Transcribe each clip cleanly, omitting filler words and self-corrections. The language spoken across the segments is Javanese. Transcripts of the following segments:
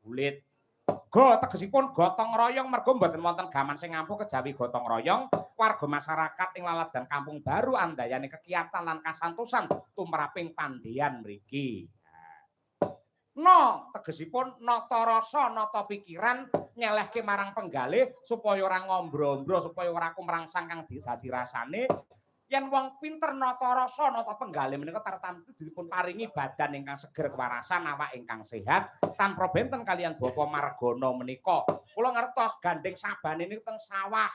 kulit. Go tegesipun gotong royong mergo mboten wonten gaman sing ampuh kejawi gotong royong warga masyarakat ing laladan Kampung Baru andayane kekiatan lan kasantosan tumraping pandheyan mriki. No tegesipun nata rasa nata pikiran nyelehke marang penggalih supaya ora ngombro-ombro supaya ora kumrangsang kang dadi rasane yen wong pinter nata rasa nata penggalih menika tartamtu dipun paringi badan ingkang seger kewarasan awak ingkang sehat tanpa benten kalian Bapa Margana menika kula ngertos gandeng sabane niku teng sawah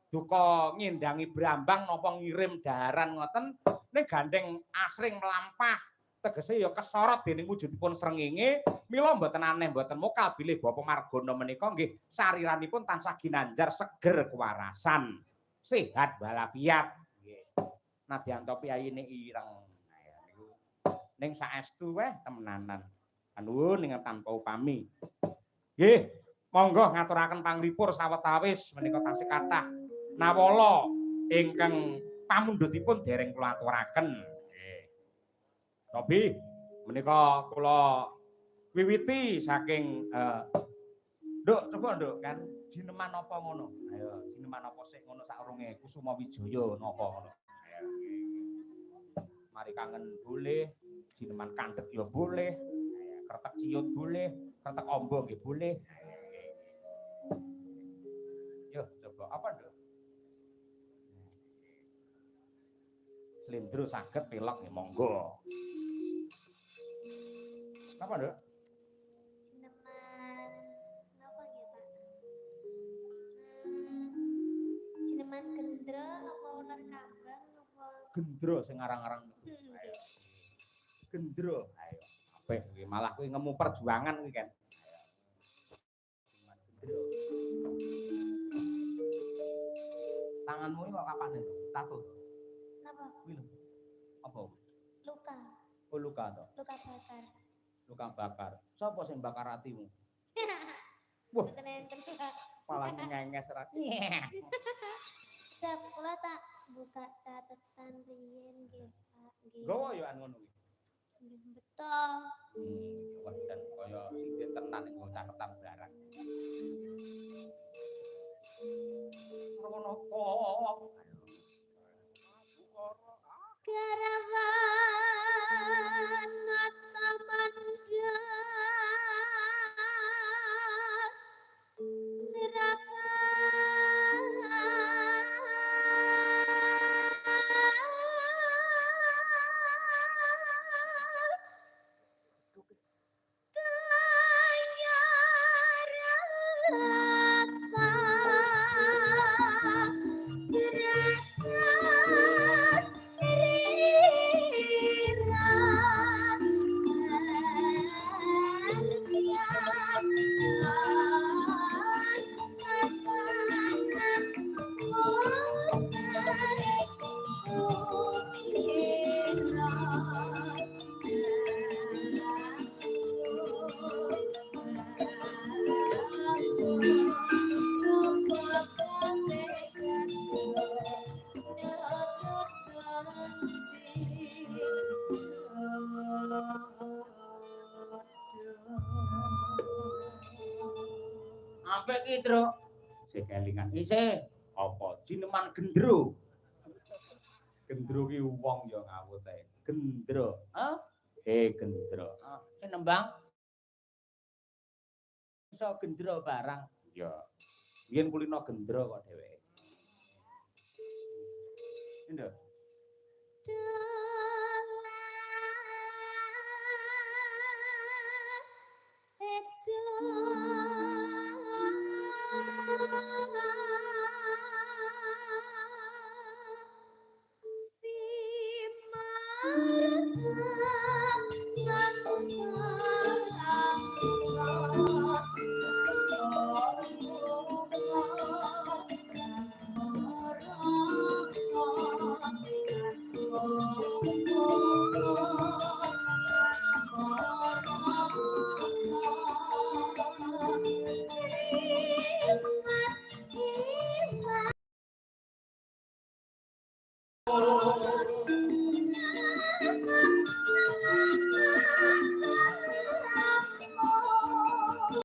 duka ngindangi brambang napa ngirim daharan ngoten ning gandeng asring melampah tegese ya kesorot dening wujudipun srengenge mila mboten aneh mboten mokal bilih Bapa Margana menika nggih sariranipun tansah ginanjar seger kewarasan sehat walafiat nggih nadyan to piyayine ireng niku ning saestu weh temenanan nuwun ing tanpa upami nggih monggo ngaturaken panglipur sawetawis menika tasih kathah nawala ingkang pamundhutipun dereng kula aturaken nggih Tobi menika kula wiwiti saking Nduk coba Nduk kan jineman apa ngono ayo jineman apa sik ngono saurunge Kusuma Wijaya napa ngono ayo mari kangen boleh jineman kandhek ya boleh kretek ciut boleh kretek ombo nggih boleh yo coba apa Nduk Slendro saged pelok nggih monggo apa Nduk Cineman gendro apa ular kambang apa gendro sing arang-arang ayo gendro ayo apik kuwi malah kuwi ngemu perjuangan kuwi kan gendro tanganmu iki kok kapan itu tato napa kuwi lho apa luka oh luka to luka bakar sapa sing bakar atimu wah enten malah ngenges ra Sep, kula tak buka catatan riyen nggih, Pak. Nggih. Nggawa yo ngono kuwi. Nggih, betul. Wah, dan kaya sing tenan ing catatan barang. Rono kok. Garawan ngata mandha Apik ki, Truk. Sik kelingan isih apa jineman gendro. Gendro ki wong ya ngawut ae. Gendro. Hah? Gendro. Sing nembang iso gendro barang. Ya. Biyen kulino gendro kok dheweke. Nduk.